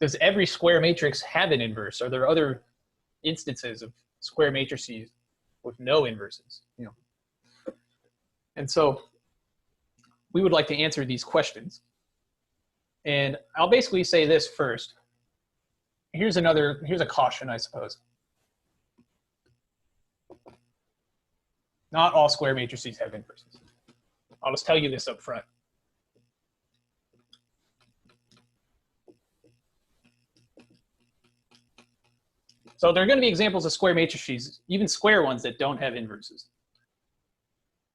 does every square matrix have an inverse? Are there other instances of square matrices with no inverses? You know, and so we would like to answer these questions. And I'll basically say this first. Here's a caution, I suppose. Not all square matrices have inverses. I'll just tell you this up front. So there are going to be examples of square matrices, even square ones, that don't have inverses.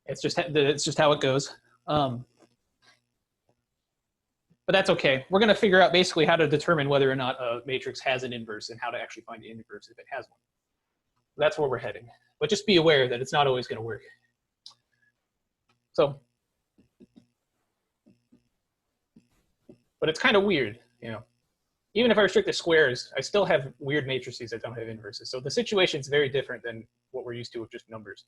It's just how it goes. But that's okay. We're going to figure out basically how to determine whether or not a matrix has an inverse and how to actually find the inverse if it has one. That's where we're heading. But just be aware that it's not always going to work. So, but it's kind of weird, you know. Even if I restrict the squares, I still have weird matrices that don't have inverses. So the situation is very different than what we're used to with just numbers.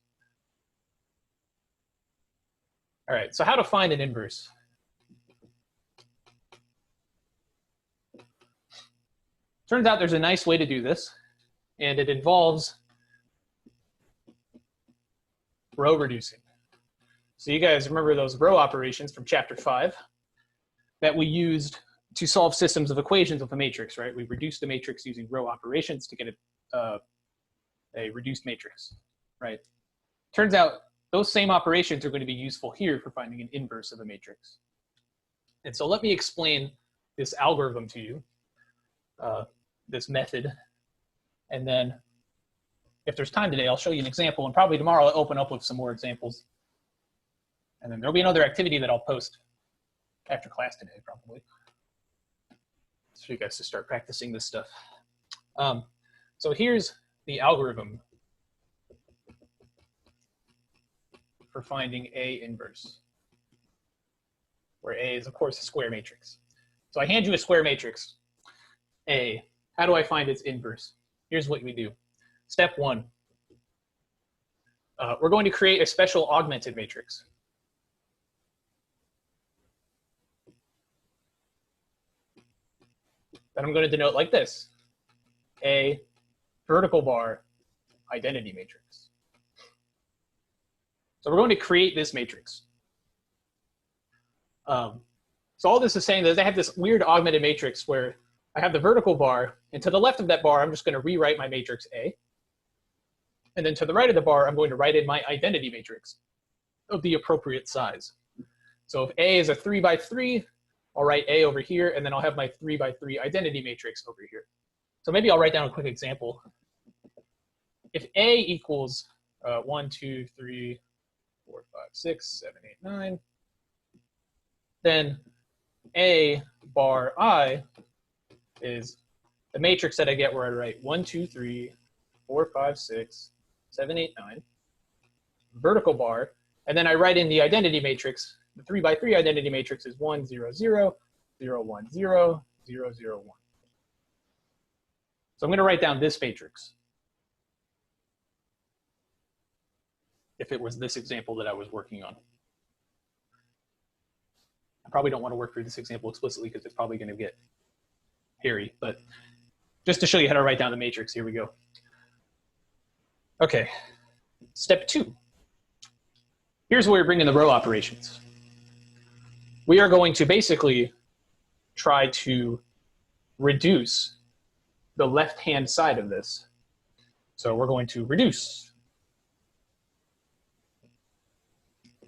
All right, so how to find an inverse? Turns out there's a nice way to do this, and it involves row reducing. So you guys remember those row operations from chapter 5 that we used to solve systems of equations with a matrix, right? We reduced the matrix using row operations to get a reduced matrix, right? Turns out those same operations are going to be useful here for finding an inverse of a matrix. And so let me explain this algorithm to you, this method, and then if there's time today, I'll show you an example, and probably tomorrow I'll open up with some more examples. And then there'll be another activity that I'll post after class today, probably, for you guys to start practicing this stuff. So here's the algorithm for finding A inverse, where A is, of course, a square matrix. So I hand you a square matrix, A. How do I find its inverse? Here's what we do. Step 1, we're going to create a special augmented matrix. That I'm going to denote like this: A vertical bar identity matrix. So we're going to create this matrix. So all this is saying that I have this weird augmented matrix where I have the vertical bar, and to the left of that bar, I'm just going to rewrite my matrix A. And then to the right of the bar, I'm going to write in my identity matrix of the appropriate size. So if A is a 3 by 3, I'll write A over here, and then I'll have my 3 by 3 identity matrix over here. So maybe I'll write down a quick example. If A equals 1, 2, 3, 4, 5, 6, 7, 8, 9, then A bar I is the matrix that I get where I write 1, 2, 3, 4, 5, 6, 7, 8, 9, vertical bar, and then I write in the identity matrix. The 3 by 3 identity matrix is 1, 0, 0, 0, 1, 0, 0, 0, 1. So I'm going to write down this matrix if it was this example that I was working on. I probably don't want to work through this example explicitly because it's probably going to get hairy, but just to show you how to write down the matrix, here we go. Okay, step 2. Here's where we bring in the row operations. We are going to basically try to reduce the left-hand side of this. So we're going to reduce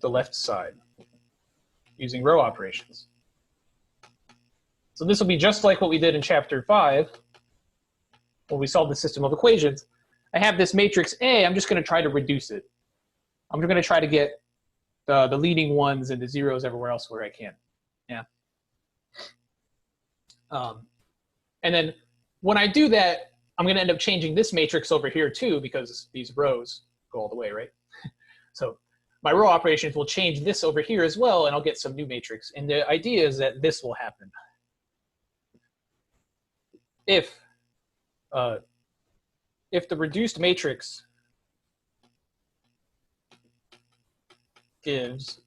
the left side using row operations. So this will be just like what we did in chapter 5 when we solved the system of equations. I have this matrix A, I'm just going to try to reduce it. I'm going to try to get the leading ones and the zeros everywhere else where I can. Yeah. And then when I do that, I'm going to end up changing this matrix over here too, because these rows go all the way, right? So my row operations will change this over here as well, and I'll get some new matrix. And the idea is that this will happen. If the reduced matrix gives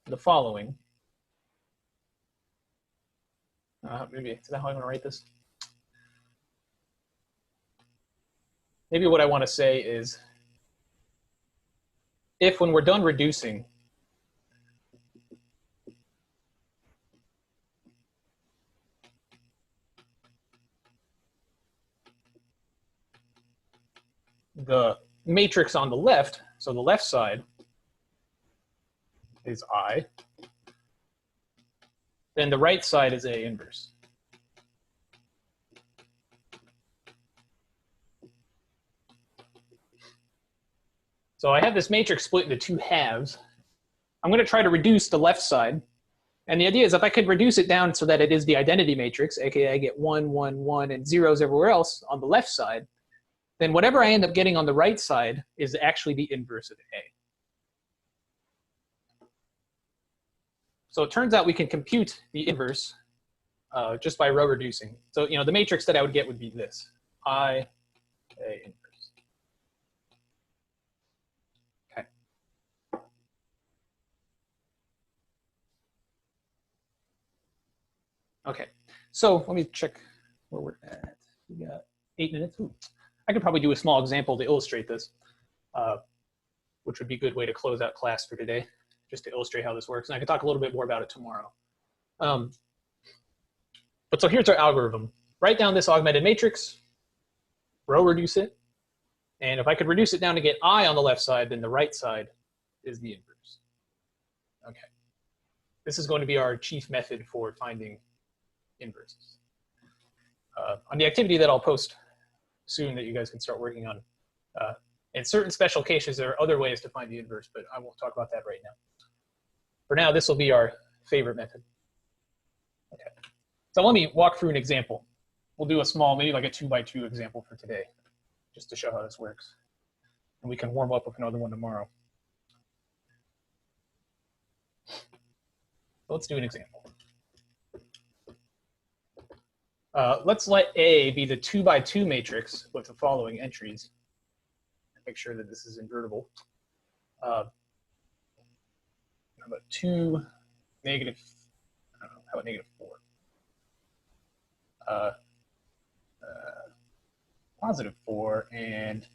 the following, maybe is that how I'm going to write this? maybe what I want to say is, if when we're done reducing, the matrix on the left, so the left side is I, then the right side is A inverse. So I have this matrix split into two halves. I'm going to try to reduce the left side. And the idea is if I could reduce it down so that it is the identity matrix, aka I get 1, 1, 1, and zeros everywhere else on the left side, then whatever I end up getting on the right side is actually the inverse of A. So it turns out we can compute the inverse just by row reducing. So the matrix that I would get would be this, I, A inverse. Okay. Okay, so let me check where we're at. We got 8 minutes. Ooh. I could probably do a small example to illustrate this, which would be a good way to close out class for today, just to illustrate how this works. And I can talk a little bit more about it tomorrow. But so here's our algorithm. Write down this augmented matrix, row reduce it, and if I could reduce it down to get I on the left side, then the right side is the inverse. Okay. This is going to be our chief method for finding inverses. On the activity that I'll post soon that you guys can start working on, in certain special cases, there are other ways to find the inverse, but I won't talk about that right now. For now, this will be our favorite method. Okay. So let me walk through an example. We'll do a small, maybe like a 2x2 example for today, just to show how this works. And we can warm up with another one tomorrow. So let's do an example. Let's let A be the 2x2 matrix with the following entries. Make sure that this is invertible. How about 2, negative, I don't know, how about negative 4? Positive 4 and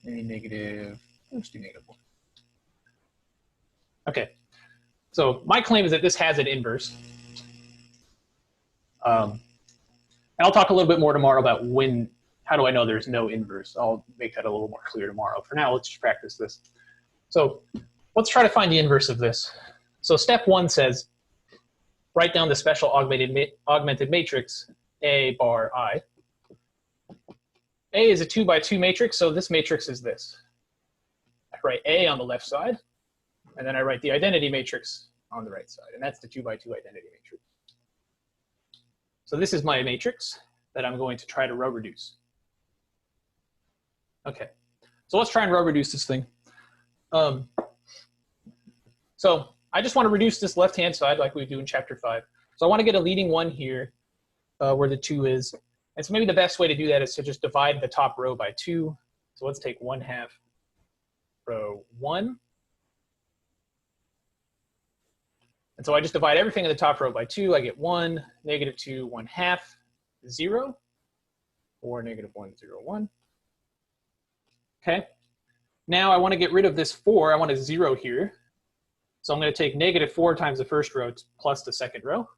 maybe negative, let's do negative 1. Okay, so my claim is that this has an inverse. And I'll talk a little bit more tomorrow about how do I know there's no inverse. I'll make that a little more clear tomorrow. For now, let's just practice this. So let's try to find the inverse of this. So step 1 says, write down the special augmented matrix A bar I. A is a 2x2 matrix, so this matrix is this. I write A on the left side, and then I write the identity matrix on the right side, and that's the 2x2 identity matrix. So this is my matrix that I'm going to try to row reduce. Okay, so let's try and row reduce this thing. So I just want to reduce this left-hand side like we do in chapter 5. So I want to get a leading 1 here where the 2 is. And so maybe the best way to do that is to just divide the top row by 2. So let's take 1/2 row 1. And so I just divide everything in the top row by 2. I get 1, negative 2, 1/2, 0, or negative 1, 0, 1. Okay. Now I want to get rid of this 4. I want a 0 here. So I'm going to take negative 4 times the first row plus the second row.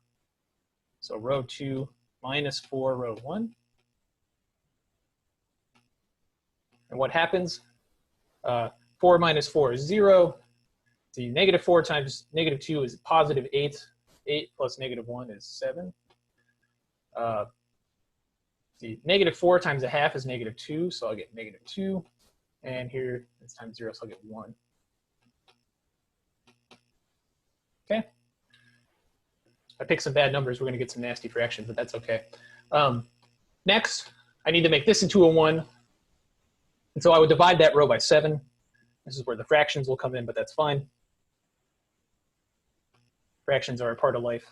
So row 2 minus 4 row 1. And what happens? 4 minus 4 is 0. The negative 4 times negative 2 is positive 8. 8 plus negative 1 is 7. The negative 4 times 1/2 is negative 2, so I'll get negative 2. And here it's times 0, so I'll get 1. Okay. I picked some bad numbers. We're going to get some nasty fractions, but that's okay. Next, I need to make this into a 1. And so I would divide that row by 7. This is where the fractions will come in, but that's fine. Fractions are a part of life,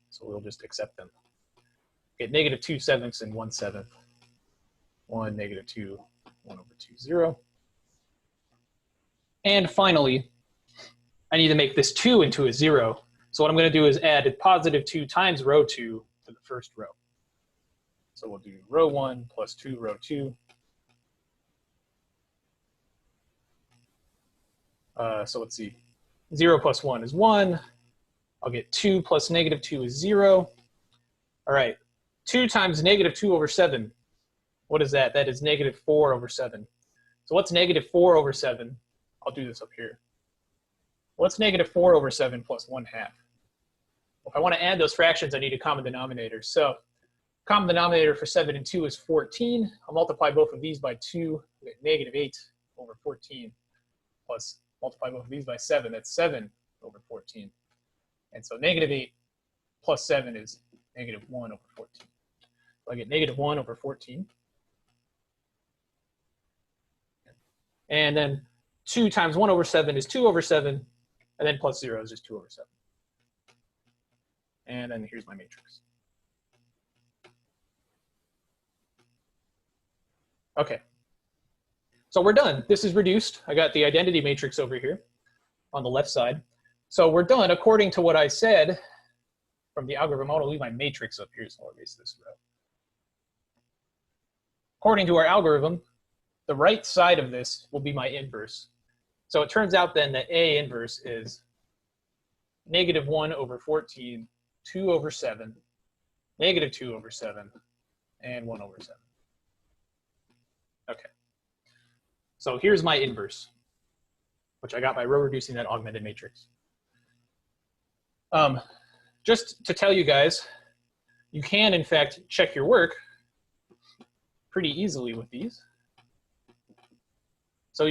so we'll just accept them. Get negative 2/7 and 1/7. 1, negative 2, 1/2, 0. And finally, I need to make this 2 into a 0. So what I'm going to do is add a positive 2 times row 2 to the first row. So we'll do row 1 plus 2, row 2. So let's see. 0 plus 1 is 1. I'll get 2 plus negative 2 is 0. All right. 2 times negative 2 over 7. What is that? That is negative 4 over 7. So what's negative 4 over 7? I'll do this up here. What's negative 4 over 7 plus 1/2? If I want to add those fractions, I need a common denominator. So common denominator for 7 and 2 is 14. I'll multiply both of these by 2. I get negative 8 over 14 plus multiply both of these by 7. That's 7 over 14. And so negative 8 plus 7 is negative 1 over 14. So I get negative 1 over 14. And then 2 times 1 over 7 is 2 over 7. And then plus 0 is just 2 over 7. And then here's my matrix. Okay. So we're done. This is reduced. I got the identity matrix over here on the left side. So we're done according to what I said from the algorithm. I want to leave my matrix up here, so I'll erase this row. According to our algorithm, the right side of this will be my inverse. So it turns out then that A inverse is negative 1 over 14, 2 over 7, negative 2 over 7, and 1 over 7. Okay. So here's my inverse, which I got by row reducing that augmented matrix. Just to tell you guys, you can, in fact, check your work pretty easily with these. So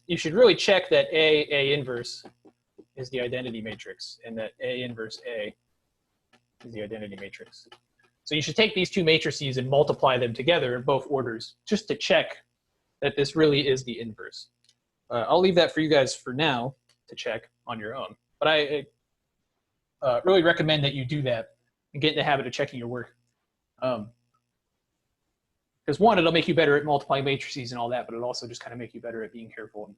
you should really check that A inverse is the identity matrix and that A inverse A is the identity matrix. So you should take these two matrices and multiply them together in both orders just to check that this really is the inverse. I'll leave that for you guys for now to check on your own. But I really recommend that you do that and get in the habit of checking your work. Because one, it'll make you better at multiplying matrices and all that, but it'll also just kind of make you better at being careful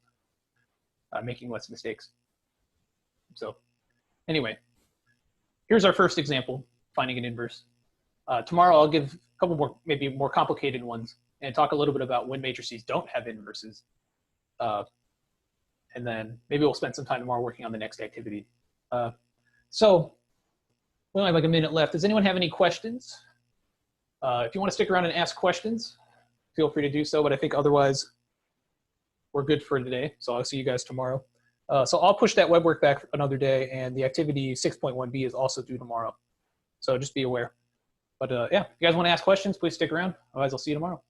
and making less mistakes. So anyway, here's our first example, finding an inverse. Tomorrow I'll give a couple more, maybe more complicated ones, and talk a little bit about when matrices don't have inverses. And then maybe we'll spend some time tomorrow working on the next activity. So we only have like a minute left. Does anyone have any questions? If you want to stick around and ask questions, feel free to do so, but I think otherwise we're good for today. So I'll see you guys tomorrow. So I'll push that web work back another day, and the activity 6.1b is also due tomorrow. So just be aware. But yeah, if you guys want to ask questions, please stick around. Otherwise, I'll see you tomorrow.